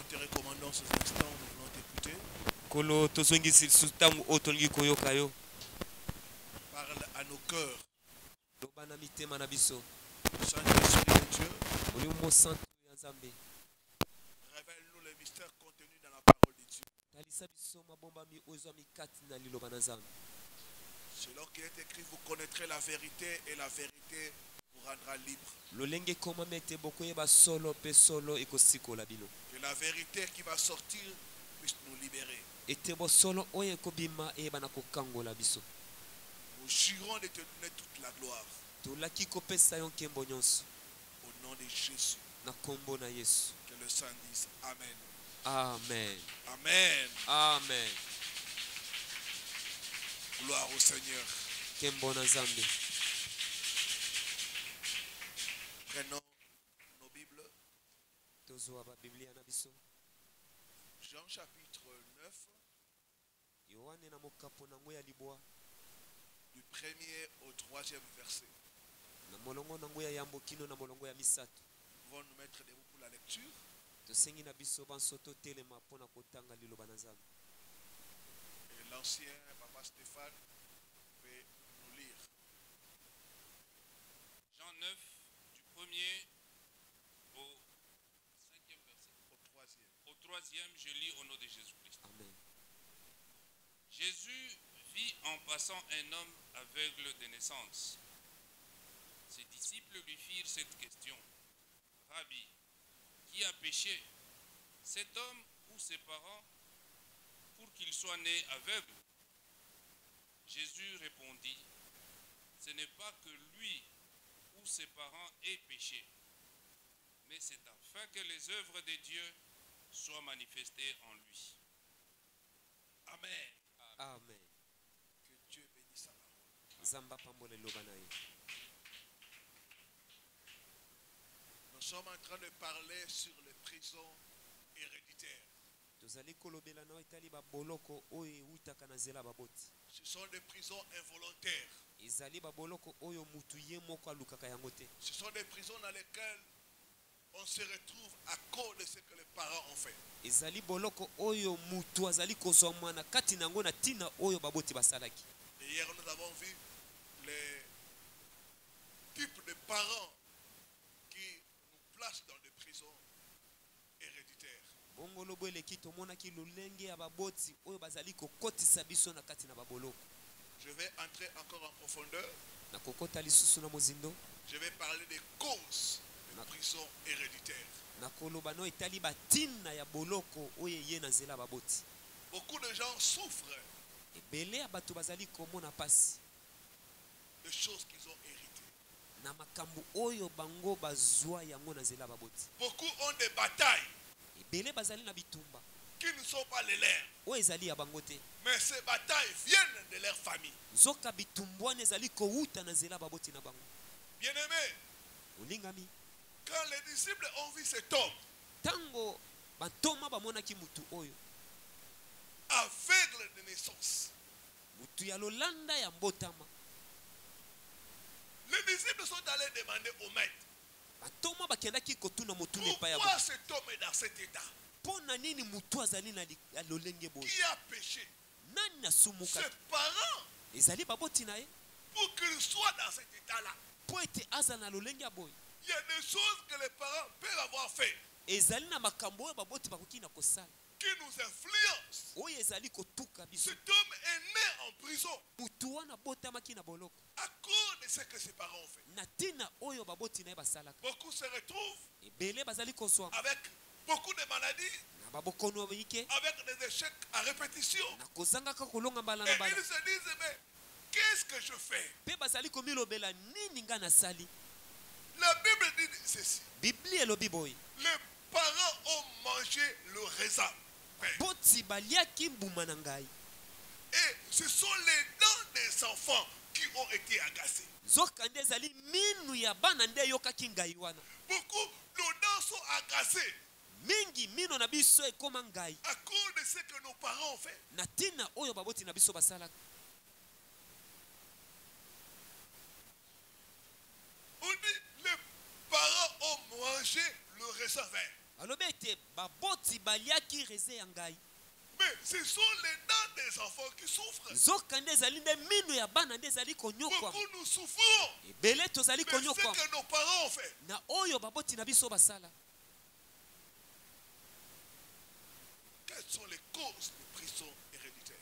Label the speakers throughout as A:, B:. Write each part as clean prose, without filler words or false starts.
A: nous te recommandons ces instants, nous voulons t'écouter.
B: Kolo tozongi sultangu otolingi koyoka yo.
A: Parle à nos cœurs.
B: Lobana mitema na biso.
A: Saint-Esprit de Dieu,
B: Molimo santo ya Nzambe.
A: révèle-nous les mystères contenus dans la parole de Dieu.
B: Talisa biso mabomba mi ozo mikati na liloba na Nzambe.
A: Selon qu'il est écrit, vous connaîtrez la vérité et la vérité vous rendra libre.
B: Lolenge koma mete bokoyeba solo pe solo ekosikola bino.
A: Que la vérité qui va sortir puisse nous libérer.
B: Etebo solo oye kobima eba na kokangola biso.
A: Nous jurons de te donner toute la gloire.
B: Tolaki kopesa yo nkembo nyonso.
A: Au nom de Jésus.
B: Na kombo na Yesu.
A: Que le Saint dise Amen.
B: Amen.
A: Amen.
B: Amen.
A: Gloire au Seigneur.
B: Kembo na Nzambe.
A: Prenons nos Bibles.
B: Tozoa ba Biblia na biso.
A: Jean chapitre 9.
B: Yohane na mokapo na ngoya libwa.
A: Du 1er au 3e verset.
B: Na molongo na ngoya yambo kino na molongo ya misato.
A: Nous allons nous mettre debout pour la lecture.
B: Tosengi na biso bansoto telema pona kotanga liloba na Nzambe.
A: Et l'ancien papa Stéphane peut nous lire.
C: Jean 9, du 1er au 5e verset.
A: Au 3e.
C: Au 3e, je lis au nom de Jésus-Christ.
B: Amen.
C: Jésus vit en passant un homme aveugle de naissance. Ses disciples lui firent cette question. Rabbi, qui a péché, cet homme ou ses parents, pour qu'il soit né aveugle? Jésus répondit, ce n'est pas que lui ou ses parents aient péché, mais c'est afin que les œuvres de Dieu soient manifestées en lui.
A: Amen.
B: Amen.
A: Que Dieu bénisse sa parole.
B: Zamba pambole liloba na ye.
A: Nous sommes en train de parler sur les prisons héréditaires.
B: Tozali kolobela na etali ba boloko oyo utaka na zela baboti.
A: Ce sont des prisons involontaires.
B: Ezali ba boloko oyo mutu ye moko alukaka yango te.
A: Ce sont des prisons dans lesquelles on se retrouve à cause de ce que les parents ont fait.
B: Ezali boloko oyo mutu azali kozwa mwana kati nango na tina oyo baboti basalaki.
A: Et hier nous avons vu les types de parents qui nous placent dans des prisons héréditaires.
B: Bongo lobo eleki tomonaki lolenge ya baboti oyo bazali kokotisa biso na kati na baboloko.
A: Je vais entrer encore en profondeur.
B: Na kokota lisusu na mozindo.
A: Je vais parler des causes de prison héréditaire.
B: Na koloba no etali batina ya boloko oyo ye na nzela baboti.
A: Beaucoup de gens souffrent
B: Ebele ya bato bazali komona pasi
A: de choses qu'ils ont héritées.
B: na makambo oyo bango bazwa yango na nzela baboti.
A: Beaucoup ont des batailles
B: Ebele bazali na bitumba
A: qui ne sont pas les leurs.
B: oyo ezali ya bango te.
A: Mais ces batailles viennent de leur famille.
B: Zoka bitumbwana ezali kouta na nzela baboti na bango.
A: Bien-aimés,
B: Olingami
A: quand les disciples ont vu cet homme
B: tango bantoma bamonaki mutu oyo
A: aveugle de naissance,
B: mutu ya lolanda ya mbotama,
A: les disciples sont allés demander au maître,
B: bantoma bakendaki kotuna motuna epai ya
A: pourquoi cet homme est dans cet état?
B: mpona nini mutu azali na lolenge boye?
A: Qui a péché?
B: Nani asumuka?
A: Ses parents,
B: Ezali baboti na ye
A: pour qu'il soit dans cet état-là.
B: po ete aza na lolenge ya boye.
A: Il y a des choses que les parents peuvent avoir fait
B: Ezali na makambo oyo baboti bakoki na kosala
A: qui nous influencent.
B: oyo ezali kotuka biso.
A: Cet homme est né en prison
B: Mutu wana botamaki na boloko
A: à cause de ce que ses parents ont fait.
B: na tina oyo baboti na ye basalaka.
A: Beaucoup se retrouvent
B: Ebele bazali kozwa
A: avec beaucoup de maladies,
B: na babokono bayike
A: avec des échecs à répétition.
B: na kozangaka kolonga mbala
A: Et
B: na mbala.
A: ils se disent, mais qu'est-ce que je fais?
B: Pe bazali komilobela nini nga nasali.
A: La Bible dit ceci.
B: Biblia elobi boye
A: Les parents ont mangé le raisin.
B: boti baliaki mbuma na ngai.
A: Et ce sont les dents des enfants qui ont été agacées.
B: Zoka nde ezali minu ya bana nde eyokaki ngai wana.
A: Beaucoup, nos dents sont agacées
B: Mingi mino na biso ekoma ngai
A: à cause de ce que nos parents ont fait.
B: na tina oyo baboti na biso basalaka.
A: On dit les parents ont mangé le raisin vert.
B: alobi ete baboti baliaki reze ya ngai.
A: Mais ce sont les dents des enfants qui souffrent.
B: Nzoka nde ezali nde minu ya bana nde ezali konyokwama.
A: Beaucoup nous souffrons.
B: Ebele tozali
A: Mais ce
B: konyokwama
A: que nos parents ont fait.
B: na oyo baboti na biso basala.
A: Quelles sont les causes de prison héréditaire?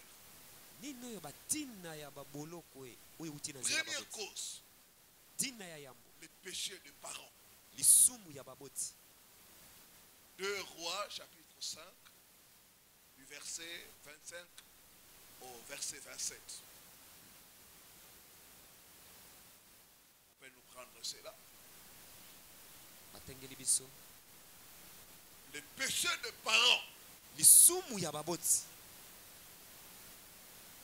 B: Nini oyo batina ya baboloko oyo euti na nzela
A: Première
B: baboti.
A: cause,
B: Tina ya yambo
A: les péchés des parents.
B: lisumu ya baboti.
A: 2 Rois, chapitre 5, du verset 25 au verset 27. On peut nous prendre cela.
B: Batengeli biso
A: Les péchés des parents
B: lisumu ya baboti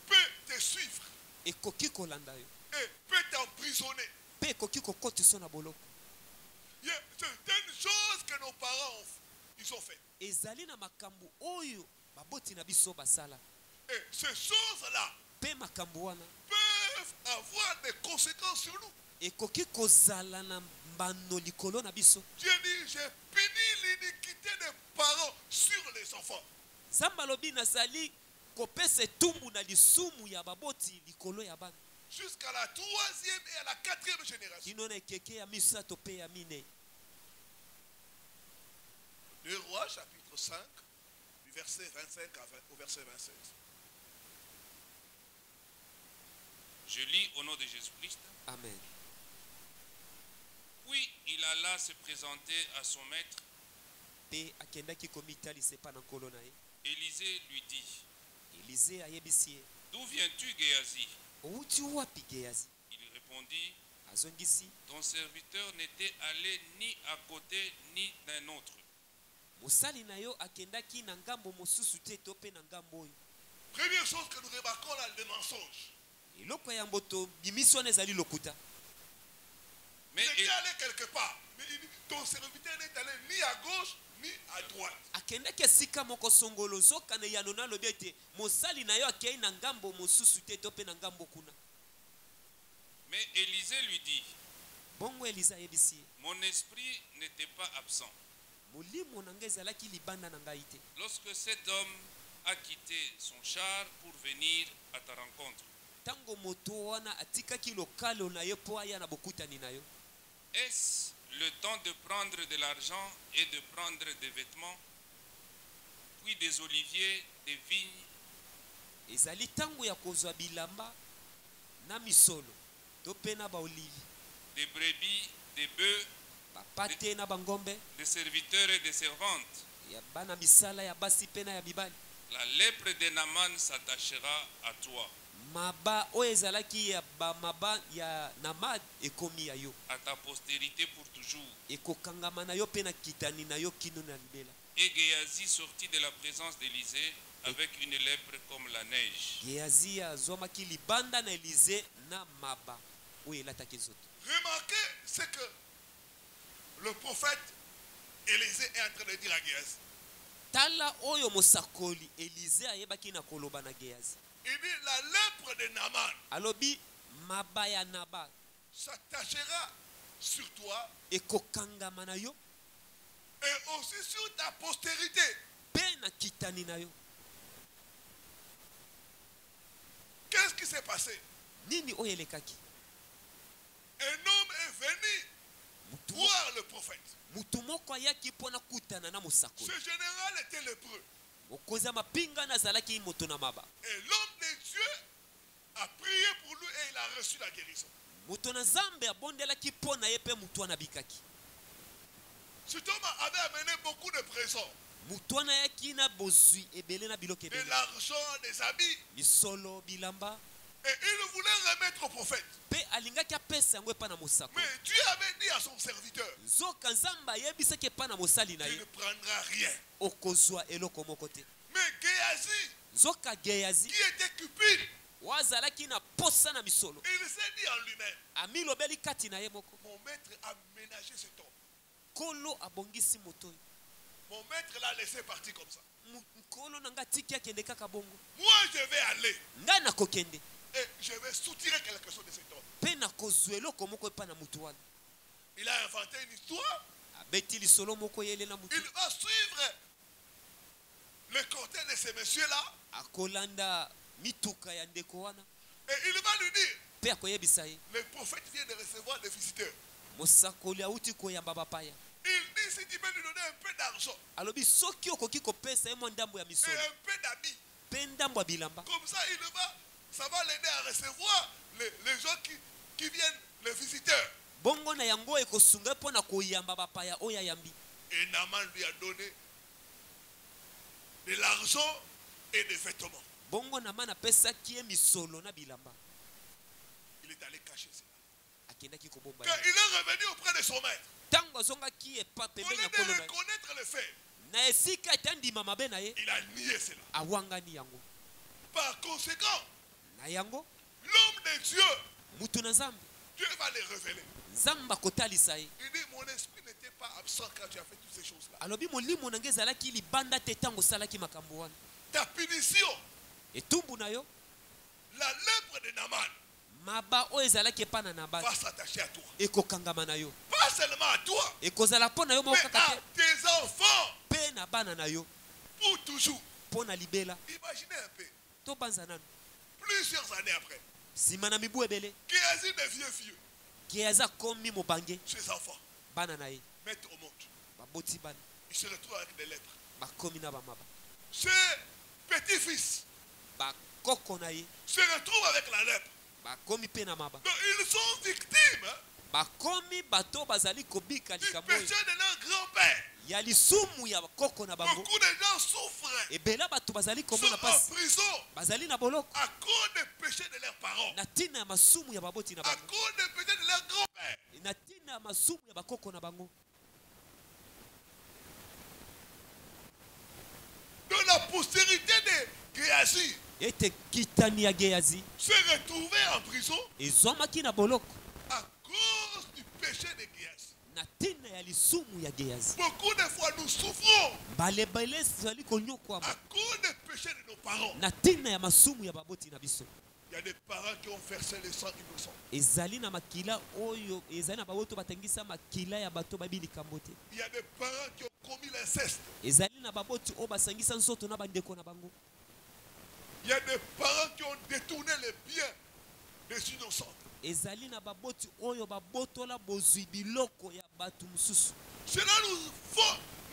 A: peuvent te suivre
B: ekoki kolanda yo
A: et peut t'emprisonner.
B: mpe ekoki kokotisa na boloko.
A: Il y a certaines choses que nos parents ils ont fait.
B: Ezali na makambo oyo baboti na biso basala
A: Et ces choses-là
B: mpe makambo wana
A: peuvent avoir des conséquences sur nous.
B: ekoki kozala na mbano likolo na biso.
A: Dieu dit, j'ai puni l'iniquité des parents sur les enfants.
B: Nzambe alobi nazali kopesa etumbu na lisumu ya baboti likolo ya bana
A: Jusqu'à la 3e et à la 4e génération.
B: kino na ekeke ya misato mpe ya mine.
A: 2 Rois, chapitre 5, du verset 25 au verset 27.
C: Je lis au nom de Jésus-Christ.
B: Amen.
C: Puis il alla se présenter à son maître.
B: Mpe akendaki komitalisa epa na nkolo na ye.
C: Élisée lui dit,
B: Elize ayebisi ye,
C: d'où viens-tu, Géasi?
B: outi wapi Gehazi?
C: Il répondit,
B: Azongisi,
C: ton serviteur n'était allé ni à côté ni d'un autre.
B: mosali na yo akendaki na ngambo mosusu te to mpe na ngambo oyo.
A: Première chose que nous remarquons là, le mensonge.
B: Eloko ya mboto bimisi wana ezali lokuta.
A: Il était allé quelque part, mais il dit, ton serviteur n'est allé ni à gauche ni à droite.
B: Akendaki esika moko songolo zoka na yano na lobi ete mosali na yo akei na ngambo mosusu te to mpe na ngambo kuna.
C: Mais Élisée lui dit,
B: Bongo Elize ayebisi ye,
C: mon esprit n'était pas absent.
B: molimo na ngai ezalaki libanda na ngai te.
C: Lorsque cet homme a quitté son char pour venir à ta rencontre,
B: Tango moto wana atikaki lokalo na yo mpo aya na bokutani na yo.
C: est-ce le temps de prendre de l'argent et de prendre des vêtements, puis des oliviers, des vignes,
B: Ezali tango ya kozwa bilamba na misolo to mpe na baolivi,
C: des brebis, des bœufs,
B: bapate na bangombe,
C: des serviteurs et des servantes?
B: ya bana misala ya basi mpe na ya mibali.
C: La lèpre de Naaman s'attachera à toi,
B: Maba oyo ezalaki ya bamaba ya Naamani ekomi ya yo,
C: à ta postérité pour toujours.
B: ekokangama na yo mpe na kitani na yo kino na libela.
C: Et Géasi sortit de la présence d'Élisée avec une lèpre comme la neige.
B: Gehazi azwamaki libanda na Elize na maba oyo elataki nzoto.
A: Remarquez ce que le prophète Élisée est en train de dire à Géhazi.
B: Tala oyo mosakoli Elize ayebaki na koloba na Gehazi.
A: Il dit, la lèpre de Naaman
B: Alobi maba ya Naba
A: s'attachera sur toi
B: ekokangama na yo
A: et aussi sur ta postérité.
B: mpe na kitani na yo.
A: Qu'est-ce qui s'est passé?
B: Nini oyo elekaki?
A: Un homme est venu voir le prophète.
B: Mutu moko ayaki mpo na kutana na
A: Ce
B: mosakoli.
A: général était lépreux.
B: Mokonzi ya mapinga nazalaki moto na maba.
A: Et l'homme de Dieu a prié pour lui et il a reçu la guérison.
B: Moto na Nzambe abondelaki mpo na ye mpe mutu wana abikaki.
A: Cet homme avait amené beaucoup de présents.
B: Mutu wana ayaki na bozwi ebele na biloko
A: De
B: ebele.
A: l'argent, des habits.
B: Misolo, bilamba.
A: Et il voulait remettre au prophète.
B: Mpe alingaki apesa yango epa na mosakoli.
A: Mais Dieu avait dit à son serviteur,
B: Nzoka Nzambe ayebisaki epa na mosali na
A: tu
B: ye,
A: ne prendras rien.
B: okozwa eloko moko te.
A: Mais Géhazi,
B: Nzoka Gehazi
A: qui était cupide,
B: wazalaki na posa na misolo,
A: il s'est dit en lui-même,
B: amilobeli kati na ye moko,
A: mon maître a ménagé cet homme.
B: nkolo abongisi moto oyo.
A: Mon maître l'a laissé partir comme ça.
B: Nkolo na nga atiki akende kaka bongo.
A: Moi, je vais aller
B: Ngai nakokende
A: et je vais soutirer quelque chose de cet homme.
B: mpe nakozwa eloko moko epa na mutu wana.
A: Il a inventé une histoire.
B: abeti lisolo moko yele na mutu
A: Il va suivre le cortège de ces messieurs-là
B: akolanda mituka ya ndeko wana
A: et il va lui dire,
B: mpe akoyebisa ye
A: le prophète vient de recevoir des visiteurs.
B: mosakoli auti koyamba bapaya.
A: Il dit, si tu peux lui donner un peu d'argent
B: alobi soki okoki kopesa ye mwa ndambo ya
A: et
B: misolo
A: un peu d'habits,
B: mpe ndambo ya bilamba,
A: comme ça, ça va l'aider à recevoir les gens qui viennent, les visiteurs.
B: bongo na yango ekosunga mpo na koyamba bapaya oyo ayambi.
A: Et Naaman lui a donné de l'argent et des vêtements.
B: bongo Naamani apesaki ye misolo na bilamba,
A: Il est allé cacher cela.
B: akendaki kobomba
A: Quand il est revenu auprès de son maître,
B: ntango azongaki epa
A: au
B: pembeni
A: lieu
B: ya
A: de
B: nkolo na ye,
A: reconnaître le fait,
B: na esika ete andima mabe na ye
A: il a nié cela.
B: awangani yango.
A: Par conséquent,
B: na yango
A: l'homme de Dieu,
B: mutu na nzambe,
A: Dieu va les révéler.
B: nzambe akotalisa ye.
A: Il dit, mon esprit n'était pas absent quand tu as fait toutes ces choses-là.
B: alobi molimo na ngai ezalaki libanda te ntango osalaki makambo wana.
A: Ta punition,
B: etumbu na yo,
A: la lèpre de Naaman,
B: maba oyo ezalaki epa na Nabali
A: va s'attacher à toi.
B: ekokangama na yo,
A: Pas seulement à toi,
B: ekozala mpo na yo moko
A: mais
B: kaka
A: à
B: te,
A: tes enfants,
B: mpe na bana na yo
A: pour toujours.
B: mpo na libela.
A: Imaginez un peu,
B: tobanza nanu
A: plusieurs années après,
B: nsima na mibu ebele
A: Géasi devient vieux.
B: Géazi akomi mobange,
A: Ses enfants
B: bana na ye
A: mettent au monde.
B: baboti bana
A: Il se retrouve avec des lèpres.
B: bakomi na bamaba,
A: Ses petits-fils
B: bakoko na ye
A: se retrouvent avec la lèpre.
B: bakomi mpe na maba,
A: Donc ils sont victimes
B: bakomi bato bazali kobika
A: du
B: likambo
A: péché
B: oyo
A: de leur grand-père.
B: ya lisumu ya bakoko na bango.
A: Beaucoup de gens souffrent,
B: ebela bato bazali
A: sont
B: komona
A: en
B: pasi,
A: prison
B: bazali na boloko
A: à cause des péchés de leurs parents,
B: na ntina ya masumu ya baboti na
A: à
B: bango,
A: cause des péchés de leur grand-père.
B: na ntina ya masumu ya bakoko na bango.
A: Donc la postérité de Géasi
B: ete kitani ya Géazi
A: se retrouvait en prison
B: ezwamaki na boloko
A: à cause du péché de Géasi.
B: na ntina ya lisumu ya Géazi.
A: Beaucoup de fois nous souffrons
B: balebele ezali konyokwama
A: à cause des péchés de nos parents.
B: na ntina ya masumu ya baboti na biso.
A: Il y a des parents qui ont versé le sang innocent.
B: ezali na makila oyo ezali na baboto batengisa makila ya bato babi likambo te.
A: Il y a des parents qui ont commis l'inceste.
B: ezali na baboti oyo basangisa nzoto na bandeko na bango.
A: Il y a des parents qui ont détourné les biens des innocents.
B: ezali na baboti oyo babotola bozwi biloko ya bato mosusu.
A: Cela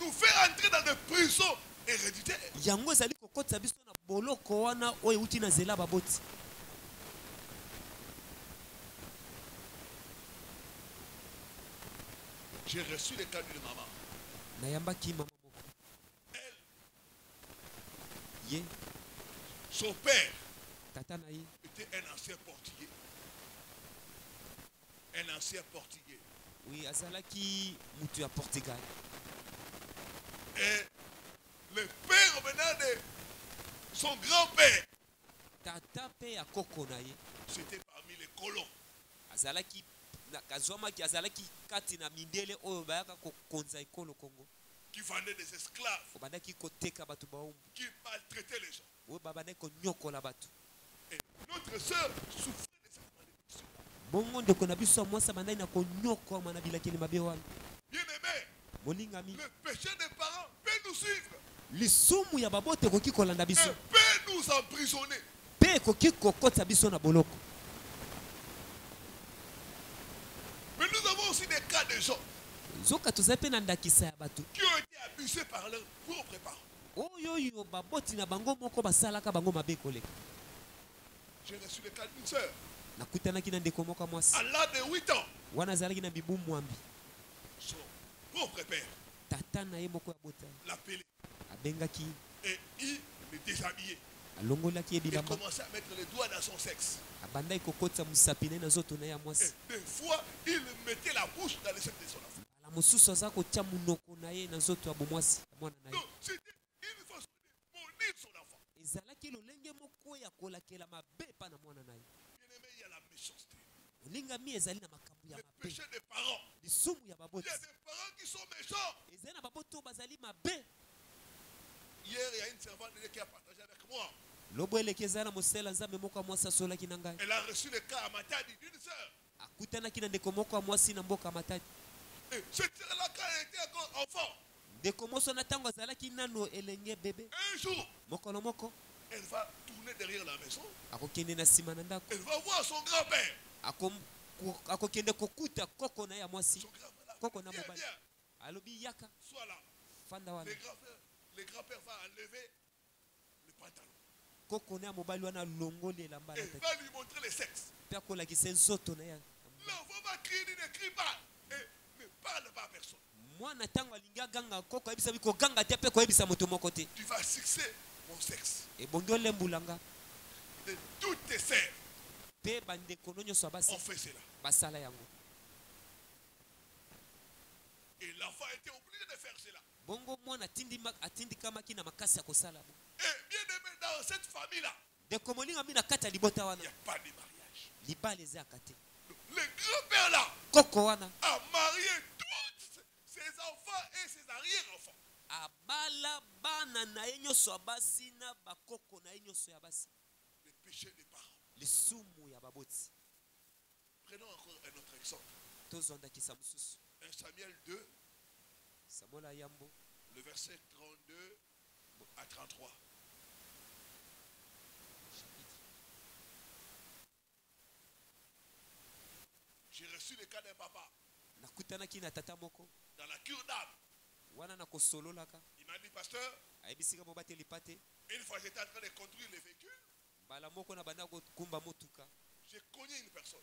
A: nous fait entrer dans des prisons héréditaires.
B: yango ezali kokotisa biso na boloko wana oyo euti na nzela baboti.
A: J'ai reçu le cas d'une maman.
B: nayambaki mama moko
A: Elle,
B: ye
A: son père
B: tata na ye
A: était un ancien portugais. Un ancien portugais.
B: oui azalaki mutu ya Portugal.
A: Et le père maintenant de son grand-père,
B: tata mpe ya koko na ye
A: c'était parmi les colons.
B: azalaki kazwamaki azalaki kati na mindele oyo bayaka kokonza ekolo Kongo,
A: Qui vendaient des esclaves,
B: obandaki koteka bato baumbu
A: qui maltraitaient les gens.
B: oyo babandaki konyokola bato.
A: Et notre sœur souffrait de cette malédiction.
B: bongo ndeko na biso ya mwasi abandaki na konyokwama na bilakeli mabe wana.
A: Bien-aimé,
B: molingami,
A: le péché des parents peut nous suivre
B: lisumu ya babote ekoki kolanda
A: et
B: biso
A: peut nous emprisonner.
B: mpe ekoki kokotisa biso na boloko.
A: Mais nous avons aussi des cas de gens
B: nzoka tozali mpe na ndakisa ya bato
A: qui ont été abusés par leurs propres parents.
B: oyo baboti na bango moko basalaka bango mabe koleka.
A: J'ai reçu le cas d'une sœur.
B: nakutanaki na ndeko moko ya mwasi
A: À l'âge de 8 ans,
B: wana azalaki na mibu mwambi,
A: son propre père
B: tata na ye moko ya bota
A: l'appelait
B: abengaki
A: et il le déshabillait.
B: alongolaki ye
A: Il
B: bilamba
A: commençait à mettre les doigts dans son sexe.
B: abandaki kokotisa mosapi na ye na nzoto na ye ya
A: Et
B: mwasi.
A: des fois, il mettait la bouche dans le sexe de son enfant.
B: ala mosusu aza kotia monoko na ye na nzoto ya bomwasi ya mwana na ye.
A: Donc, c'était une façon de maudire son enfant.
B: ezalaki lolenge moko ya kolakela mabe epa na mwana na ye.
A: Bien-aimé, il y a la méchanceté.
B: olingami ezali na makambo ya
A: Le
B: mabe,
A: péché des parents.
B: lisumu ya
A: Il
B: baboti
A: y a des parents qui sont méchants.
B: ezali na baboti oyo bazali mabe.
A: Hier, il y a une servante de Dieu qui a partagé avec moi.
B: lobo eleki ezali na mosala nzambe moko ya mwasi asolaki na ngai.
A: Elle a reçu le cas à Matadi d'une sœur.
B: akutanaki na ndeko moko ya mwasi na mboka ya Matadi.
A: Et cette sœur-là, quand elle était encore enfant,
B: ndeko moso na ntango azalaki nano elenge bebe
A: un jour,
B: mokolo moko
A: elle va tourner derrière la maison.
B: akokende na nsima na ndako
A: Elle va voir son grand-père.
B: akokende kokuta koko na ye ya mwasi
A: Son grand-père là.
B: koko na
A: Viens,
B: mobali
A: viens,
B: alobi yaka
A: sois là.
B: fanda wana
A: Le grand-père va enlever le pantalon.
B: koko na ya mobali wana alongoli elamba
A: Et
B: alataki
A: va lui montrer les sexes.
B: mpe akolakisa nzoto na ye
A: L'enfant va crier, il ne crie pas. Et ne parle pas à personne.
B: mwana ntango alingi aganga koko ayebisa bi koganga te mpe koyebisa moto moko te
A: Tu vas sucer mon sexe.
B: ebongi olembulanga
A: Et toutes tes sœurs
B: mpe bandeko no nyonso ya basi
A: ont fait cela.
B: basala yango
A: Et l'enfant était obligé de faire cela.
B: bongo mwana atindikamaki na makasi ya kosala bo
A: Et bien aimé, dans cette famille-là,
B: ndeko molinga mi na kati ya libota
A: il
B: wana
A: n'y a pas de mariage.
B: libala eza ya kate
A: Le grand-père-là
B: koko wana
A: a marié tous ses enfants et ses arrière-enfants.
B: abala bana na ye nyonso ya basi na bakoko na ye nyonso ya basi
A: Les péchés des parents.
B: lisumu ya baboti
A: Prenons encore un autre exemple.
B: tozwa ndakisa mosusu
A: 1 Samuel 2,
B: samuel ayambo
A: le verset 32 à 33. J'ai reçu le cas d'un papa
B: nakutanaki na tata moko
A: dans la cure d'âme.
B: wana na kosololaka
A: Il m'a dit, pasteur,
B: ayebisika mobateli pate
A: une fois j'étais en train de conduire les véhicules,
B: mbala moko na banda kokumba motuka
A: j'ai cogné une personne.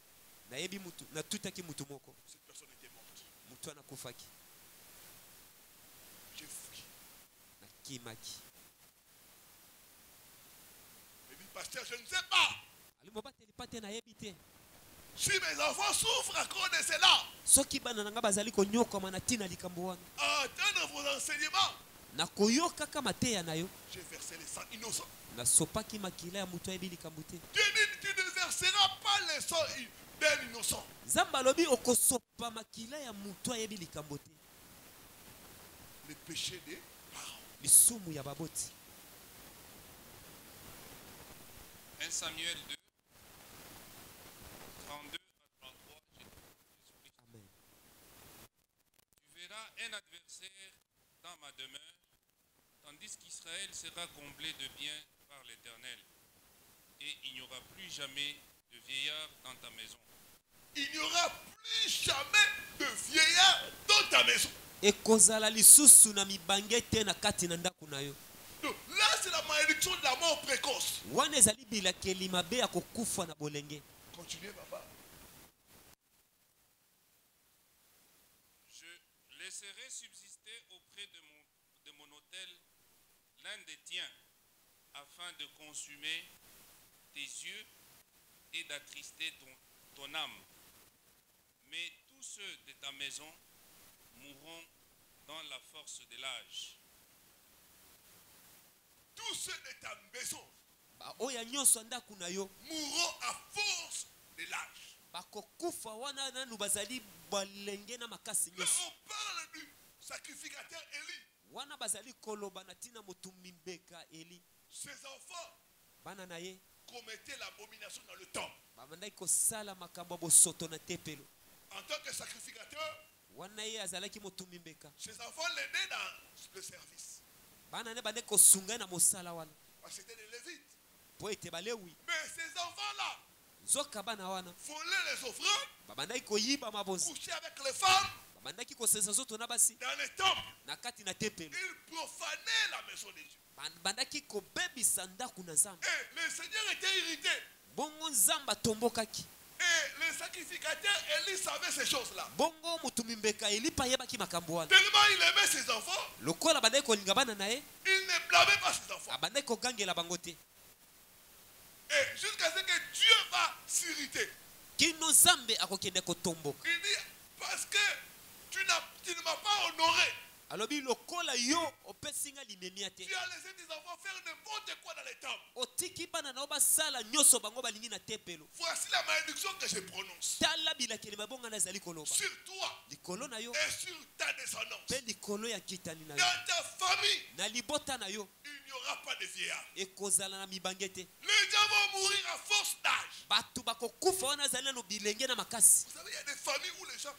B: nayebi mutu natutaki mutu moko
A: Cette personne était morte.
B: mutu anakufaki
A: J'ai fui.
B: nakimaki
A: Il dit, pasteur, je ne sais pas.
B: ali mobateli pate nayebi te
A: Si mes enfants souffrent à cause de cela,
B: soki bana na nga bazali konyokama na ntina likambo wana
A: à entendre vos enseignements,
B: nakoyokaka mateya na yo
A: j'ai versé le sang innocent.
B: nasopaki makila ya mutu ayebi likambo te
A: Dieu dit, tu ne verseras pas le sang d'un innocent.
B: nzambe alobi okosopa makila ya mutu ayebi likambo te
A: Le péché des parents.
B: lisumu ya baboti
C: 1 Samuel 2, 32 à 33. Jésus-Christ.
B: amen
C: Tu verras un adversaire dans ma demeure, tandis qu'Israël sera comblé de biens par l'Éternel. Et il n'y aura plus jamais de vieillard dans ta maison.
A: Il n'y aura plus jamais de vieillard dans ta maison.
B: ekozala lisusu na mibange te na kati na ndako na yo
A: Donc, là, c'est la malédiction de la mort précoce.
B: wana ezali bilakeli mabe ya kokufa na bolenge
A: Continuez, papa.
C: Je laisserai subsister auprès de mon autel l'un des tiens, afin de consumer tes yeux et d'attrister ton âme. Mais tous ceux de ta maison mourront dans la force de l'âge.
A: Tous ceux de ta maison
B: baoya nyonso ya ndako na yo
A: mourront à force de l'âge.
B: bakokufa wana nanu bazali balenge na makasi
A: Là,
B: nyonso
A: on parle du sacrificateur Élie.
B: wana bazali koloba na ntina motumbi mbeka eli
A: Ses enfants
B: bana na ye
A: commettaient l'abomination dans le temple.
B: babandaki kosala makambo ya bosoto na tempelo
A: En tant que sacrificateur,
B: wana ye azalaki motumbi mbeka
A: ses enfants l'aidaient dans le service.
B: bana ne bandaki kosunga ye na mosala wana
A: Parce que c'était des Lévites.
B: po ete balewi
A: Mais ces enfants-là
B: nzoka bana wana
A: volaient les offrandes,
B: babandaki koyiba mabonzi
A: couchaient avec les femmes
B: babandaki kosesa nzoto na basi
A: dans les temples.
B: na kati na tempelo
A: Ils profanaient la maison de Dieu.
B: bandaki kobebisa ndako na nzambe
A: Et le Seigneur était irrité.
B: bongo nzambe atombokaki
A: Et le sacrificateur Élie savait ces choses-là.
B: bongo motumbi mbeka elipa ayebaki makambo wana
A: Tellement il aimait ses enfants,
B: lokola bandaki kolinga bana na ye
A: il ne blâmait pas ses enfants.
B: abandaki kogangela bango te
A: Et jusqu'à ce que Dieu va s'irriter.
B: kino nzambe akokende kotomboka
A: Il dit, parce que tu ne m'as pas honoré.
B: alobi lokola yo opesinga limemia te
A: Tu as laissé tes enfants faire n'importe quoi dans les temples.
B: otiki bana na yo basala nyonso bango balingi na tempelo
A: Voici la malédiction que je prononce
B: tala bilakeli mabongana ezali koloba
A: sur toi
B: likolo na yo
A: et sur ta descendance.
B: mpe likolo ya kitani na yo
A: Dans ta famille,
B: na libota na yo
A: il n'y aura pas de vieillard.
B: ekozala na mibange te
A: Les gens vont mourir à force d'âge.
B: bato bakokufa wana ezali nano bilenge na makasi
A: Vous savez, il y a des familles où les gens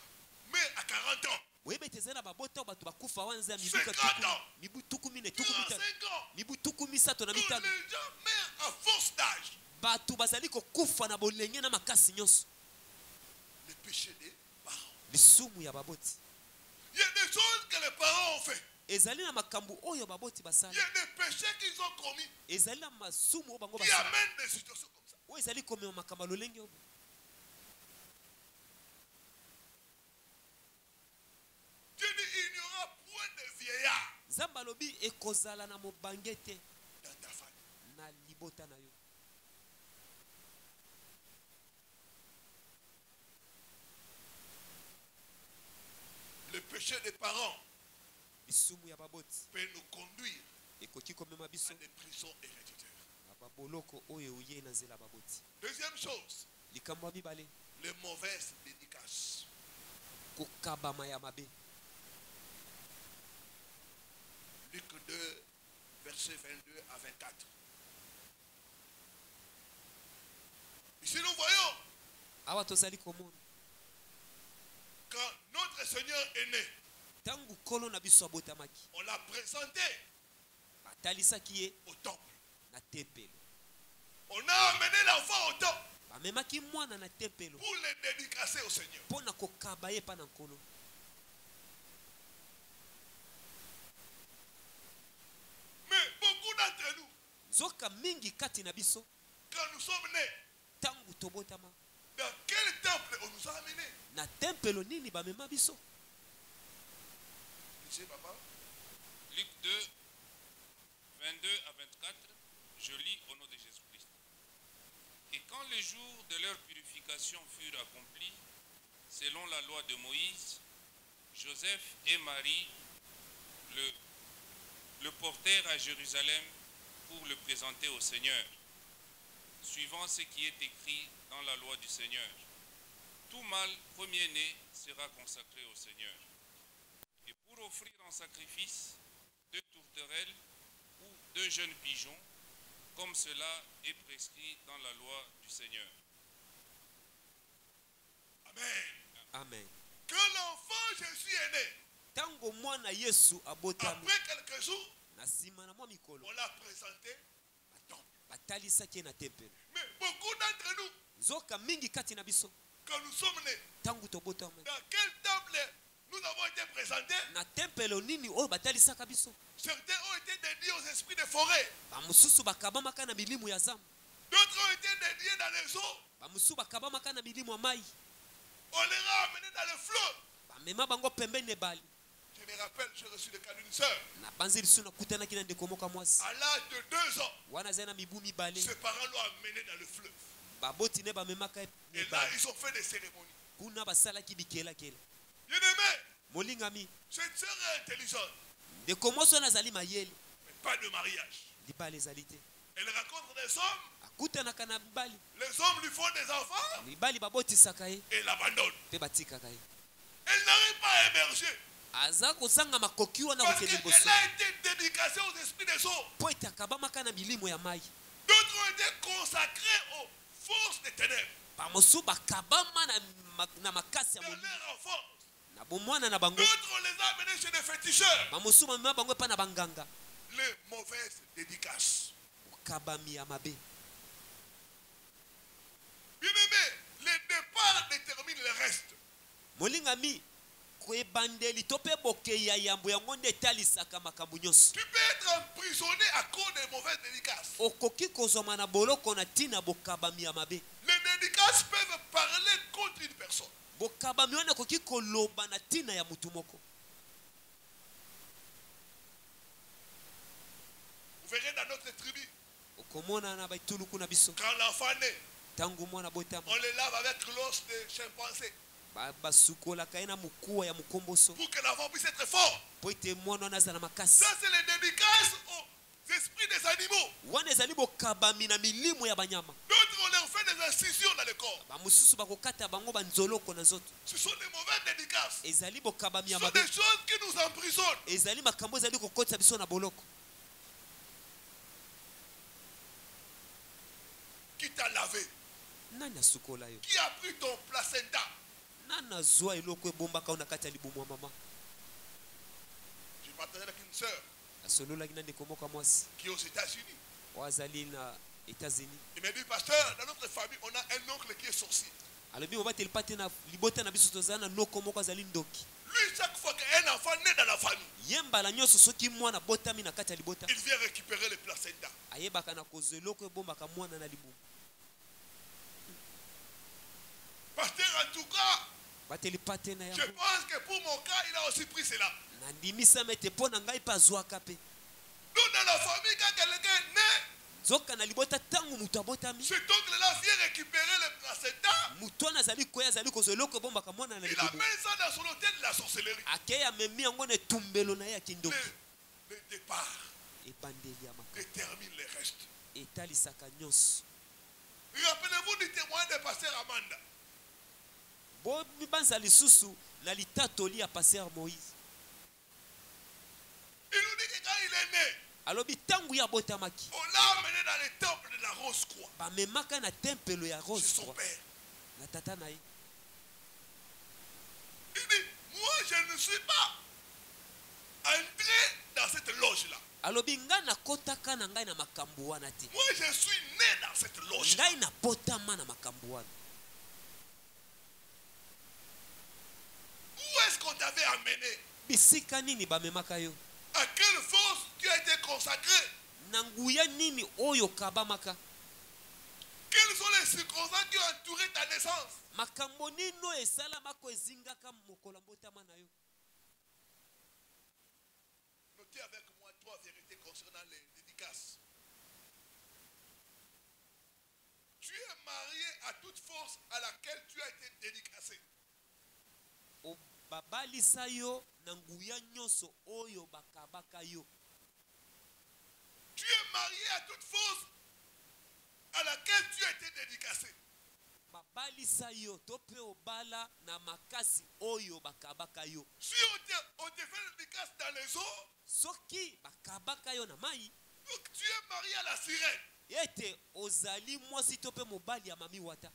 A: meurent à 40 ans.
B: Oyebe tezana na babota bato bakufa wanza
A: 50 ans,
B: mibu tukumi ne
A: 45 ans.
B: mibu tukumi sato na
A: Donc
B: mitano.
A: les gens meurent à force d'âge.
B: Bato bazali kokufa na bolenge na makasi nyonso.
A: Le péché des parents.
B: Lisumu ya baboti.
A: Il y a des choses que les parents ont fait.
B: Ezali na makambu oyo baboti
A: Il
B: basala.
A: y a des péchés qu'ils ont commis
B: Ezali na masumu bango
A: qui
B: basala.
A: amènent des situations comme ça.
B: Oyo ezali komema makamba lolenge oyo.
A: Dieu dit il n'y aura point de vieillard
B: Nzambe alobi ekozala na mobange te
A: dans ta famille.
B: na libota na yo.
A: Le péché des parents
B: Lisumu ya baboti
A: peut nous conduire
B: ekoki komema
A: à
B: biso
A: des prisons héréditaires.
B: na baboloko oyo uye na nzela baboti.
A: Deuxième chose,
B: Likambo ya mibale
A: les mauvaises dédicaces.
B: kokabama ya mabe.
A: Luc 2, versets 22 à 24. Ici nous voyons,
B: Awa tozali komona
A: quand notre Seigneur est né,
B: tangu kolo na biso abotamaki
A: on l'a présenté
B: batalisaki ye
A: au temple.
B: na tempelo.
A: On a amené l'enfant au temple
B: Bamemaki mwana na tempelo
A: pour le dédicacer au Seigneur.
B: mpona kokaba ye pa na nkolo.
A: Mais beaucoup d'entre nous,
B: Nzoka mingi kati na biso
A: quand nous sommes nés,
B: tangu tobotama
A: dans quel temple on nous a amenés?
B: na tempelo nini bamema biso?
A: Monsieur papa,
C: Luc 2, 22 à 24, je lis au nom de Jésus-Christ. Et quand les jours de leur purification furent accomplis, selon la loi de Moïse, Joseph et Marie le portèrent à Jérusalem pour le présenter au Seigneur, suivant ce qui est écrit dans la loi du Seigneur. Tout mâle premier-né sera consacré au Seigneur. Et pour offrir en sacrifice 2 tourterelles ou 2 jeunes pigeons, comme cela est prescrit dans la loi du Seigneur.
A: Amen.
B: Amen.
A: Quand l'enfant Jésus est né,
B: Tango mwana Yesu abotami
A: après quelques jours,
B: na nsima na mwa mikolo
A: on l'a présenté à temple.
B: batalisaki ye na tempelo.
A: Mais beaucoup d'entre nous,
B: Nzoka mingi kati na biso
A: quand nous sommes nés,
B: tangu tobotama
A: dans quel temple nous avons été présentés?
B: na tempelo nini oyo batalisaka biso?
A: Certains ont été dédiés aux esprits de forêt.
B: Bamosusu bakabamaka na milimu ya zamba,
A: D'autres ont été dédiés dans les eaux.
B: bamosusu bakabamaka na milimu ya mai,
A: On les a amenés dans le fleuve.
B: bamema bango pembeni ebali.
A: Je me rappelle, j'ai reçu le cas d'une sœur.
B: Na banzi lisu nakutanaki na ndeko moko mwasi
A: À l'âge de 2 ans,
B: wana azali na mibu mibale,
A: ses parents l'ont amené dans le fleuve.
B: baboti ne bamemaka
A: Et là,
B: ebali
A: ils ont fait des cérémonies.
B: kuna basalaki bikelakela.
A: Bien-aimé,
B: Molingami
A: cette sœur est intelligente,
B: ndeko mwasi wana azali mayele,
A: mais pas de mariage.
B: libala ezali te.
A: Elle rencontre des hommes,
B: Akutanaka na mibali,
A: les hommes lui font des enfants
B: mibali babotisaka ye
A: et l'abandonnent.
B: mpe batikaka ye.
A: Elle n'arrive pas à émerger
B: aza kozanga makoki wana
A: parce
B: kokende liboso
A: qu'elle a été dédicacée aux esprits des eaux.
B: mpo ete akabamaka na milimo ya mai.
A: D'autres ont été consacrés aux forces des ténèbres
B: bamosusu bakabama na makasi ya
A: dans
B: molimo
A: leur enfance.
B: na bomwana na bango.
A: D'autres, on les a amenés chez des féticheurs.
B: bamosusu bamema bango epa na banganga.
A: Les mauvaises dédicaces.
B: okabami ya mabe.
A: Bien-aimé, le départ détermine le reste.
B: molingami koebandeli to mpe bokei ya yambo yango nde etalisaka makambo nyonso.
A: Tu peux être emprisonné à cause des mauvaises dédicaces.
B: okoki kozwama na boloko na ntina bokabami ya mabe.
A: Les dédicaces peuvent parler contre une personne.
B: bokabami wana ekoki koloba na ntina ya mutu moko.
A: Vous verrez dans notre tribu,
B: okomona na baituluku na biso
A: quand l'enfant naît,
B: ntango mwana botama
A: on le lave avec l'os de chimpanzé
B: basukolaka ye na mokuwa ya mokomboso
A: pour que l'enfant puisse être fort.
B: mpo ete mwana wana aza na makasi.
A: Ça, c'est les dédicaces aux esprits des animaux.
B: wana ezali bokabami na milimo ya banyama.
A: D'autres, on leur fait des incisions dans le corps.
B: bamosusu bakokata bango banzoloko na nzoto.
A: Ce sont des mauvaises dédicaces.
B: ezali bokabami
A: Ce
B: ya
A: sont
B: mabe.
A: des choses qui nous emprisonnent.
B: ezali makambo ezali kokotisa biso na boloko.
A: Qui t'a lavé?
B: nani asukola yo?
A: Qui a pris ton placenta?
B: nani azwa eloko ebombaka yo na kati ya libumu ya mama?
A: partageait avec une sœur
B: asololaki na ndeko moko ya mwasi
A: qui est aux États-Unis.
B: oyo azali na États-Unis.
A: Il m'a dit, pasteur, dans notre famille, on a un oncle qui est sorcier.
B: alobi obateli pa te na libota na biso tozala na loko moko azali ndoki.
A: Lui, chaque fois qu'un enfant naît dans la famille,
B: ye mbala nyonso soki mwana botami na kati ya libota
A: il vient récupérer le placenta.
B: ayebaka na kozwa eloko ebombaka mwana na libumu.
A: Pasteur, en tout cas,
B: bateli pa te na
A: je
B: yango
A: pense que pour mon cas, il a aussi pris cela.
B: nandimisama ete mpo na ngai mpe azwaka mpe.
A: Nous, dans la famille, quand quelqu'un est né,
B: nzoka na libota ntango moto abotami
A: cet oncle-là vient récupérer le placenta.
B: moto wana azali koya azali kozwa eloko ebombaka mwana na
A: Il
B: libumu
A: amène ça dans son hôtel de la sorcellerie.
B: akei amemi yango na etumbelo na ye ya kindoki.
A: Le départ
B: ebandeli ya makambo
A: détermine le reste.
B: etalisaka nyonso.
A: Rappelez-vous du témoin de pasteur Amanda.
B: bomibanza lisusu na litatoli ya paster Moïse.
A: Il nous dit que quand il est né,
B: alobi ntango ye abotamaki
A: on l'a amené dans le temple de la Rose Croix.
B: bamemaka na tempelo ya
A: C'est
B: Rose
A: son
B: Croix
A: père.
B: na tata na ye.
A: Il dit, moi je ne suis pas entré dans cette loge-là.
B: alobi ngai nakotaka na ngai na makambo wana te.
A: Moi je suis né dans cette loge.
B: ngai nabotama na makambo wana.
A: Où est-ce qu'on t'avait amené?
B: bisika nini bamemaka yo?
A: À quelle force tu as été consacré?
B: na nguya nini oyo kabamaka?
A: Quelles sont les circonstances qui ont entouré ta naissance?
B: makambo nini oyo esalamaka ezingaka mokolo ya mbotama na yo?
A: Notez avec moi trois vérités concernant les dédicaces. Tu es marié à toute force à laquelle tu as été dédicacé.
B: babalisa yo na nguya nyonso oyo bakabaka yo.
A: Tu es marié à toute force à laquelle tu as été dédicacé.
B: babalisa yo to mpe obala na makasi oyo bakabaka yo.
A: Si on te fait une dédicace dans les eaux,
B: soki bakabaka yo na mai
A: donc tu es marié à la sirène.
B: ete ozali mwasi to mpe mobali ya mami wata.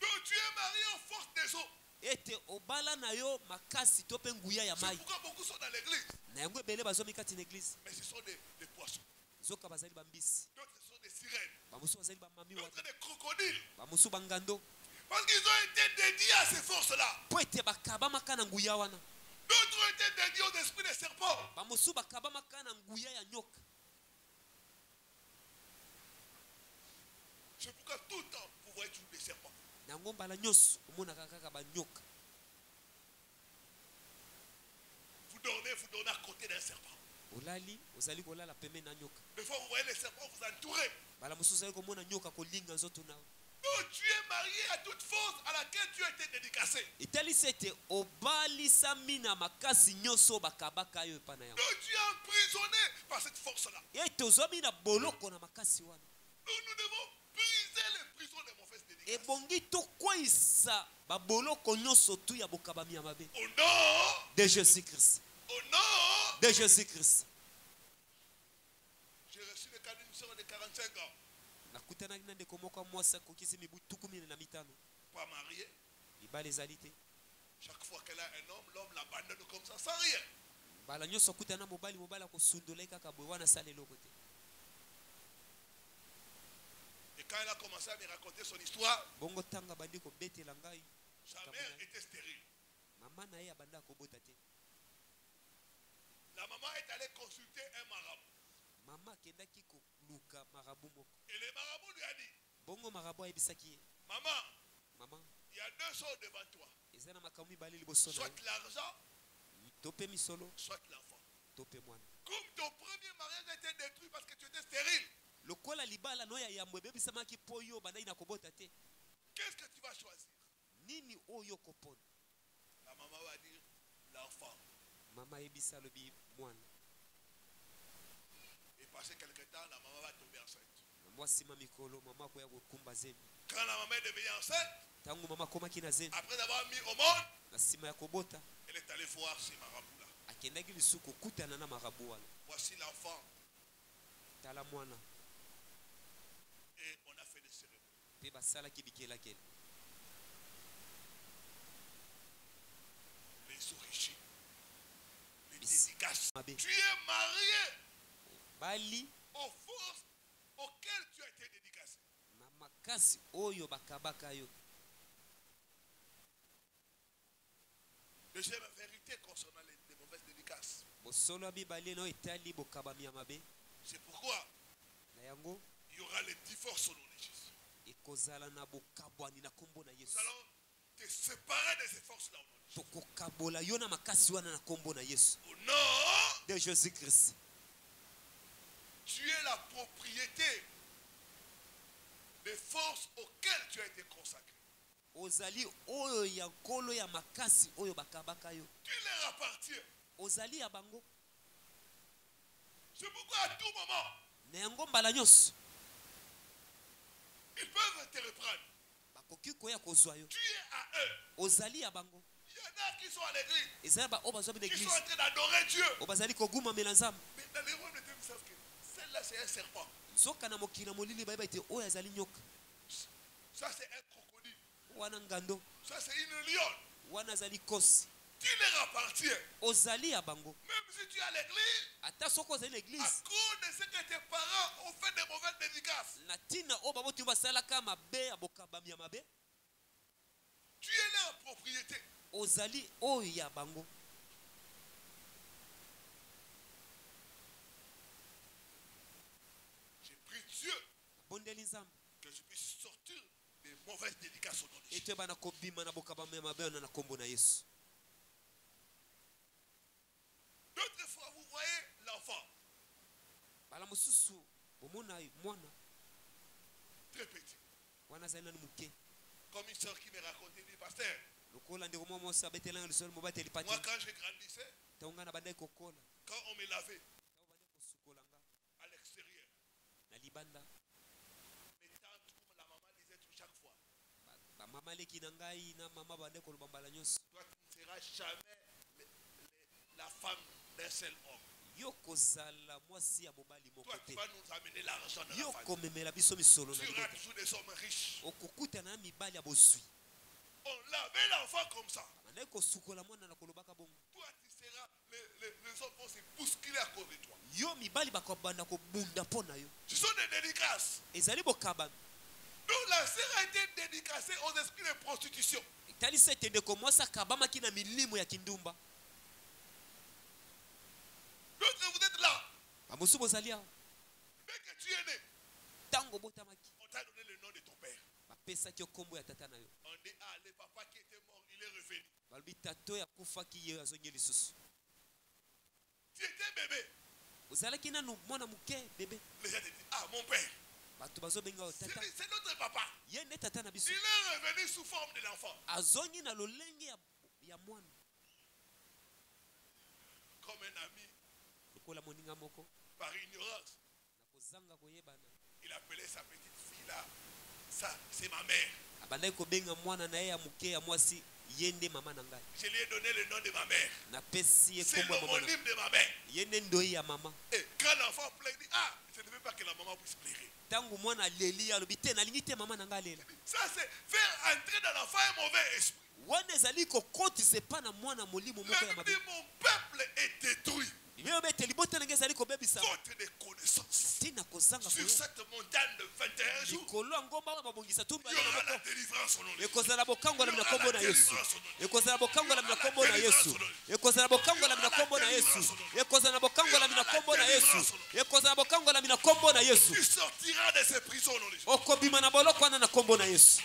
A: Donc tu es marié aux forces des eaux.
B: ete obala na yo makasi to mpe nguya ya
A: C'est
B: mai.
A: pourquoi beaucoup sont dans l'église.
B: na yango ebele bazomi kati na eglize.
A: Mais ce sont des poissons.
B: nzoka bazali bambisi,
A: D'autres ce sont des sirènes.
B: bamosusu bazali bamami
A: D'autres
B: wata,
A: des crocodiles.
B: bamosusu bangando.
A: Parce qu'ils ont été dédiés à ces forces-là.
B: mpo ete bakabamaka na nguya wana.
A: D'autres ont été dédiés aux esprits des serpents.
B: bamosusu bakabamaka na nguya ya nyoka.
A: C'est pourquoi tout le temps, vous voyez toujours des serpents.
B: na yango mbala nyonso omonaka kaka banyoka.
A: Vous dormez à côté d'un serpent.
B: olali ozali kolala pembeni na nyoka.
A: Des fois, vous voyez les serpents vous entourer.
B: mbala mosusu ozali komona nyoka kolinga nzoto na yo.
A: Donc, tu es marié à toute force à laquelle tu as été dédicacé.
B: etalisi ete obalisami na makasi nyonso bakabaka yo epa na yango.
A: Donc, tu es emprisonné par cette force-là.
B: ete ozwami na boloko na makasi wana.
A: Donc, nous devons briser les prisons des mauvaises dédicaces.
B: ebongi tokweyisa baboloko nyonso tu ya bokabami ya mabe.
A: Au nom,
B: de jésus christ.
A: au nom,
B: de jésus christ.
A: j'ai reçu le cas d'une soeur de 45 ans,
B: nakutanaki na ndeko moko ya mwasi akokisi mibu 15.
A: pas mariée.
B: libala ezali te.
A: Chaque fois qu'elle a un homme, l'homme l'abandonne comme ça, sans rien.
B: mbala nyonso akutana na mobali, mobali akosundola ye kaka boye wana asala eloko te.
A: Et quand elle a commencé à me raconter son histoire,
B: bongo ntango abandi kobetela ngai,
A: sa mère était stérile.
B: mama na ye abanda akobota te.
A: La maman est allée consulter un marabout.
B: mama akendaki koluka marabu moko.
A: Et le marabout lui a dit,
B: bongo marabu ayebisaki ye,
A: maman,
B: mama
A: il y a deux choses devant toi.
B: eza na makambo mibale liboso na
A: Soit
B: yo,
A: l'argent,
B: to mpe misolo
A: soit l'enfant.
B: to mpe mwana.
A: Comme ton premier mariage a été détruit parce que tu étais stérile,
B: lokola libala no ya yambo ebebisamaki mpo yo bandaki na kobota te,
A: qu'est-ce que tu vas choisir?
B: nini oyo kopona?
A: La maman va dire l'enfant.
B: mama ayebisa alobi mwana.
A: Et passé quelque temps, la maman va tomber enceinte.
B: na mwa nsima mikolo mama akoya kokumba zemi.
A: Quand la maman est devenue enceinte,
B: ntango mama akomaki na zemi,
A: après avoir mis au monde,
B: na nsima ya kobota
A: elle est allée voir ces marabouts-là.
B: akendaki lisusu kokutana na marabu wana.
A: Voici l'enfant.
B: tala mwana.
A: Et on a fait des cérémonies.
B: mpe basalaki bikelakele.
A: Les origines, les dédicaces Tu es marié
B: bali
A: aux forces auxquelles tu as été dédicacé.
B: na makasi oyo bakabaka yo.
A: Deuxième vérité concernant les mauvaises dédicaces.
B: Bosolo bibali no etali bokabami ya mabe.
A: C'est pourquoi
B: Na yango
A: il y aura les divorces au nom de Jésus.
B: ekozala na bokabwani na kombo na
A: Nous
B: Yesu.
A: allons te séparer de ces forces-là au nom de Jésus.
B: Tokokabola yo na makasi wana na kombo na Yesu.
A: Au nom
B: De Jésus-Christ.
A: tu es la propriété des forces auxquelles tu as été consacré.
B: Ozali oyo ya nkolo ya makasi oyo bakabaka yo.
A: Tu leur appartiens.
B: Ozali ya bango.
A: C'est pourquoi à tout moment,
B: Na yango mbala nyonso
A: ils peuvent te reprendre.
B: bakoki koya kozwa yo.
A: Tu es à eux.
B: Ozali ya bango.
A: Il y en a qui sont à l'église,
B: Ezali ba oyo bazwa
A: qui
B: l'église.
A: sont en train d'adorer Dieu.
B: Oyo bazali kogumamela nzambe.
A: Mais dans les rois de Dieu, vous savez que celle-là, c'est un serpent.
B: Nzoka na mokili na molili bayeba ete oyo azali nyoka.
A: Ça, c'est un crocodile.
B: Wana ngando.
A: Ça, c'est une lionne.
B: Wana azali kosi.
A: Tu leur appartiens.
B: Ozali ya bango.
A: Même si tu es à l'église,
B: Ata soko ozali
A: à
B: l'église.
A: cause de ce que tes parents ont fait des mauvaises dédicaces,
B: Na tina oyo baboti basalaka mabe ya bokabami ya mabe.
A: tu es leur propriété.
B: Ozali oyo ya bango.
A: J'ai pris Dieu
B: Bondeli nzambe.
A: que je puisse sortir des mauvaises dédicaces au nom de Jésus.
B: Ete bana kobima na bokabami ya mabe na kombo na Yesu.
A: D'autres fois, vous voyez l'enfant
B: Bala mosusu bomona mwana
A: très petit.
B: wana azali nanu muke.
A: Comme une soeur qui me racontait, dit, pasteur,
B: Lokola ndeko mwa mosa betelanga lisolo mobateli pati.
A: moi quand je grandissais,
B: Taungana bandai kokola.
A: quand on me lavait
B: Tao bandai kosukolanga
A: à l'extérieur,
B: na libanda.
A: mes tantes ou la maman disait tout chaque fois,
B: Ba mama leki na ngai na mama bandai kolobambala nyonso.
A: toi tu ne seras jamais la femme d'un seul homme.
B: Yo kozala mwasi ya mobali moko
A: Toi tu
B: te.
A: vas nous amener l'argent dans
B: Yo
A: la famille.
B: komemela biso misolo na
A: Tu auras
B: libanda.
A: toujours des hommes riches.
B: Okokutana na mibali ya boswi.
A: On lavait l'enfant comme ça.
B: Bandai kosukola mwana na kolobaka bongo.
A: Toi tu seras, les hommes vont se bousculer à cause de toi.
B: Yo mibali bakobanda kobunda mpo na yo.
A: Ce sont des dédicaces.
B: Ezali bokabami.
A: Donc la sœur a été dédicacée aux esprits de prostitution.
B: Talisa ete ndeko mwasi akabamaki na milimo ya kindumba.
A: D'autres vous êtes là.
B: Bamosusu bozali awa.
A: Dès que tu es né,
B: Ntango botamaki.
A: on t'a donné le nom de ton père.
B: Bapesaki yo kombo ya tata na yo.
A: On dit, ah, le papa qui était mort, il est revenu.
B: Balobi tato ya kufaki ye azongi lisusu.
A: Tu étais bébé.
B: Ozalaki nanu mwana muke bebe.
A: Les gens te disent, ah, mon père,
B: Bato bazobenga yo tata.
A: c'est notre papa.
B: Ye nde tata na biso.
A: Il est revenu sous forme de l'enfant.
B: Azongi na lolenge ya mwana.
A: Comme un ami,
B: Lokola moninga moko.
A: par ignorance,
B: Na kozanga koyebana.
A: il appelait sa petite fille là. Ça, c'est ma mère.
B: Abandai kobenga mwana na ye ya muke ya mwasi. Ye nde mama na ngai.
A: Je lui ai donné le nom de ma mère.
B: Napesi ye
A: C'est
B: kombo ya mama na.
A: l'homonyme de ma mère.
B: Ye nde ndoi ya mama.
A: Et quand l'enfant pleure, il dit, ah, je ne veux pas que la maman puisse pleurer.
B: Tangu mwana aleli alobi te nalingi te mama na ngai alela.
A: Ça, c'est faire entrer dans l'enfant un mauvais esprit.
B: Wana ezali kokotisa epa na mwana molimo moko ya
A: Même
B: mabe.
A: dit, mon peuple est détruit.
B: Yo bete libota na ngai ezali kobebisa.
A: Faute de connaissances.
B: Tina kozanga
A: Sur
B: koyeba.
A: cette montagne de 21 jours,
B: Likolo ya ngomba oyo babongisa
A: il
B: tumba
A: y aura la délivrance au nom de Jésus.
B: ekozala bokangola na kombo na Yesu. Ekozala bokangola na kombo na Yesu. Ekozala bokangola na kombo na Yesu. Ekozala bokangola na kombo na Yesu. Ekozala bokangola na kombo na Yesu.
A: Tu sortiras de ces prisons au nom de Jésus.
B: Okobima na boloko wana na kombo na Yesu.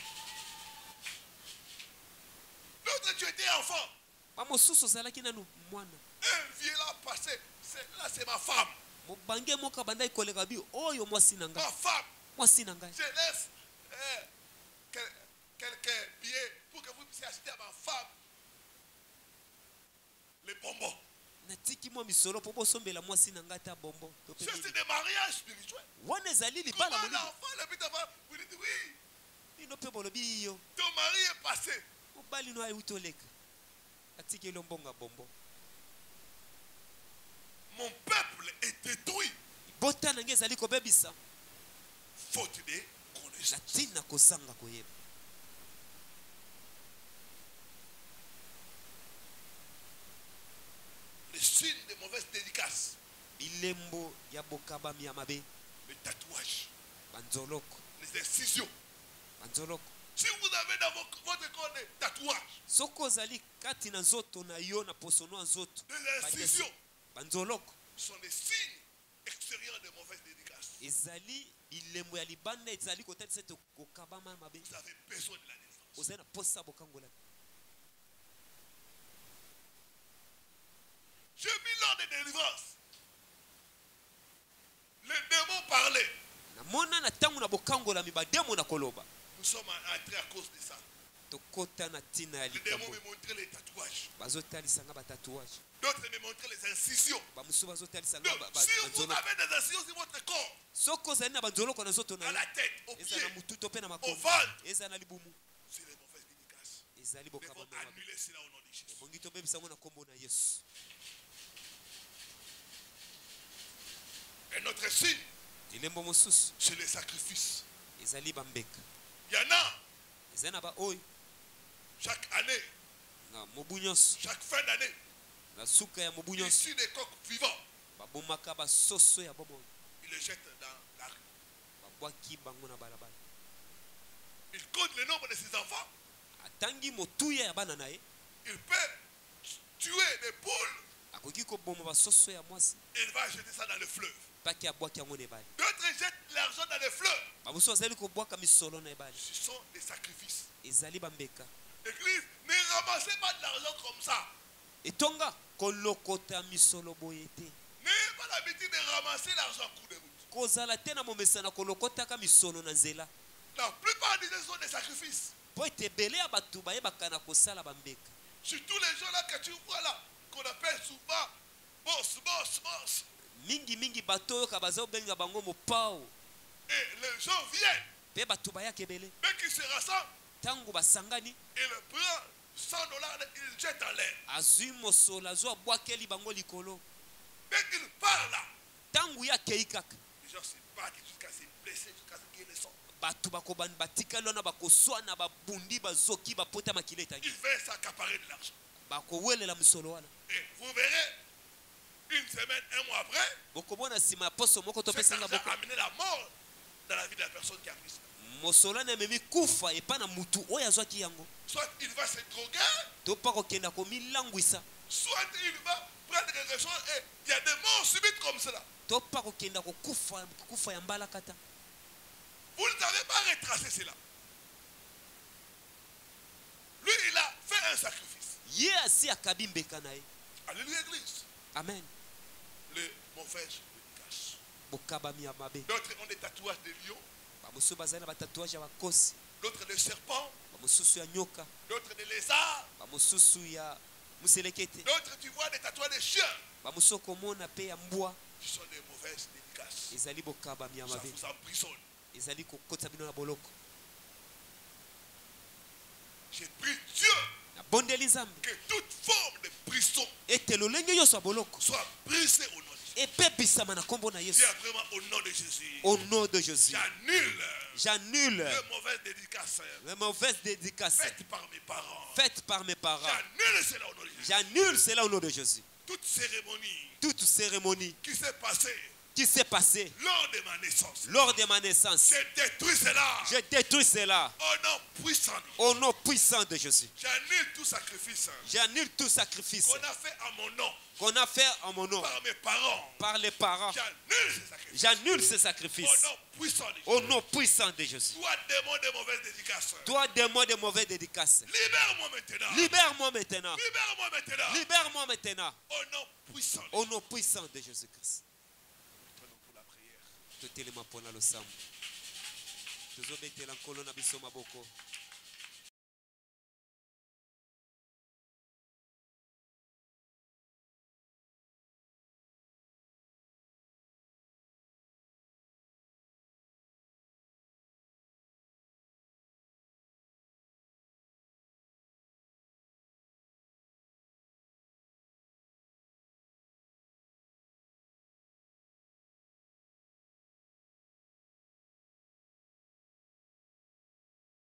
A: L'autre, tu étais enfant.
B: Bamosusu ozalaki nanu mwana.
A: Un vieux là passé. Là, c'est ma femme.
B: Mobange moko bandai koleka bi oyo mwasi na ngai.
A: Ma femme.
B: Mwasi na ngai.
A: Je laisse quelques billets pour que vous puissiez acheter à ma femme les bonbons.
B: Natiki mwa misolo mpo bosombela mwasi na ngai ta bombo.
A: Ça, c'est des mariages spirituels.
B: Wana ezali libala
A: Comment
B: molimo.
A: l'enfant, le but avant, vous dites oui,
B: Bino mpe bolobi yo.
A: ton mari est passé.
B: Mobali no ayuti oleka. Atiki elombonga bombo.
A: Mon peuple est détruit.
B: Bota na ngai ezali kobebisa.
A: Faute de connaissance.
B: Natina kozanga koyeba.
A: Les signes de mauvaise dédicace
B: bilembo ya bokabami ya mabe
A: les tatouages,
B: banzoloko
A: les incisions.
B: banzoloko
A: Si vous avez dans votre corps des tatouages,
B: soko ozali kati na nzoto na yo na posono ya nzoto
A: des incisions,
B: banzoloko
A: sont des signes extérieurs de mauvaise dédicace.
B: ezali bilembo ya libanda ezali kotalisa ete kokabama mabe
A: Vous avez besoin de la délivrance.
B: ozali na posa bokangolami.
A: J'ai vu lors des délivrances, les démons parlaient.
B: namona na ntango na bokangolami bademo na koloba
A: Nous sommes entrés à cause de ça.
B: tokota na ntina ya
A: Les démons
B: likambo
A: me montraient les tatouages.
B: bazotalisanga batatouage
A: D'autres me montraient les incisions.
B: bamosusu bazotalisanga
A: Donc, si vous
B: banzoloko
A: avez des incisions sur votre corps,
B: soki ozali na banzoloko na nzoto na
A: à
B: yo
A: la tête, au
B: eza
A: pied,
B: na mutu to mpe na
A: au
B: makolo
A: ventre,
B: eza na libumu
A: c'est les mauvaises dédicaces.
B: ezali
A: Nous devons
B: bokabama mabe
A: annuler cela au nom de Jésus.
B: ebongi tobebisa yango na nkombo na yesu.
A: Et notre signe,
B: elembo mosusu
A: c'est les sacrifices.
B: ezali bambeka
A: Il y en a
B: ezali na baoyo
A: chaque année,
B: na mobu nyonso
A: chaque fin d'année,
B: na suka ya mobu nyonso
A: ici des coqs vivants.
B: babomaka basoso ya bomoi
A: Ils les jettent dans la rue.
B: babwaki bango na balabala
A: Il compte le nombre de ses enfants.
B: atangi motuya ya bana na ye
A: Il peut tuer des poules
B: akoki koboma basoso ya mwasi
A: et il va jeter ça dans le fleuve.
B: mpaki abwaki yango na ebale
A: D'autres jettent l'argent dans le fleuve.
B: bamosusu bazali kobwaka misolo na ebale
A: Ce sont des sacrifices.
B: ezali bambeka
A: Église, ne ramassez pas de l'argent comme ça.
B: etonga kolokota misolo boye te
A: N'ayez pas l'habitude de ramasser l'argent en cours de route.
B: kozala te na momesana kolokotaka misolo na nzela
A: La plupart des gens sont des sacrifices.
B: mpo ete ebele ya bato bayebaka na kosala bambeka
A: Surtout les gens là que tu vois là, qu'on appelle souvent boss.
B: mingi bato oyo baza kobenga bango mopao
A: Et les gens viennent,
B: mpe bato bayaka ebele
A: dès qu'ils se rassemblent,
B: ntango basangani
A: ils prennent $100, ils jettent en l'air.
B: azwi mosolo azwi abwakeli bango likolo
A: Dès qu'ils parlent là,
B: ntango ye akei kaka
A: les gens se battent jusqu'à se blesser, jusqu'à ce qu'ils le sont.
B: bato bakobani batikali wana bakoswana babundi bazoki bapota makila etangi
A: Ils veulent s'accaparer de l'argent.
B: bakowelela misolo wana
A: Et vous verrez, une semaine, un mois après,
B: bokobona nsima ya poso moko to
A: cet
B: pesenga
A: argent
B: boko
A: a amené la mort dans la vie de la personne qui a pris ça.
B: mosolo wana ememi kufa epa na mutu oyo azwaki yango
A: Soit il va se droguer,
B: to mpa kokenda komilangwisa
A: soit il va prendre quelque chose et il y a des morts subites comme cela.
B: to mpa kokenda kokufa ya mbalakata.
A: Vous ne savez pas retracer cela. Lui, il a fait un sacrifice.
B: ye asi akabi mbeka na ye.
A: Alléluia, église.
B: Amen.
A: Les mauvaises dédicaces.
B: bokabami ya mabe
A: D'autres ont des tatouages de lions,
B: bamosusu bazali na batatouage ya bakosi
A: d'autres de serpents,
B: bamosusu ya nyoka
A: d'autres de lézards,
B: bamosusu ya muselekete
A: d'autres tu vois des tatouages de chiens.
B: bamosusu okomona mpe ya mbwa.
A: Ce sont des mauvaises dédicaces.
B: ezali bokabami ya
A: Ça
B: mabe
A: vous emprisonne.
B: ezali kokotisa bino na boloko.
A: J'ai pris Dieu
B: nabondeli nzambe
A: que toute forme de prison
B: ete lolenge nyonso ya boloko
A: soit brisée au nom de Jésus.
B: epebisama na nkombo na yesu.
A: Dis vraiment au nom de Jésus.
B: Au nom de Jésus,
A: J'annule
B: j'annule
A: les mauvaises dédicaces
B: les mauvaises dédicaces
A: faites par mes parents.
B: faites par mes parents.
A: J'annule cela au nom de Jésus.
B: J'annule cela au nom de Jésus.
A: Toute cérémonie
B: Toute cérémonie
A: qui s'est passée
B: qui s'est passée
A: lors de ma naissance,
B: lors de ma naissance,
A: j'ai détruit cela
B: je détruis cela
A: au nom puissant de Jésus.
B: au nom puissant de Jésus.
A: J'annule tout sacrifice
B: J'annule tout sacrifice
A: qu'on a fait à mon nom
B: qu'on a fait en mon nom
A: par mes parents.
B: par les parents.
A: J'annule ces sacrifices
B: J'annule ces
A: au
B: sacrifices
A: nom puissant de Jésus.
B: au nom puissant de Jésus.
A: Toi, démon de mauvaise dédicace,
B: Toi, démon de mauvaises dédicaces,
A: libère-moi maintenant.
B: libère-moi maintenant.
A: Libère-moi maintenant.
B: Libère-moi maintenant
A: Au nom puissant de
B: au nom puissant de Jésus-Christ.
A: Jésus. Pour la prière.
B: totelema mpona losambo tozobetela nkolo na biso maboko.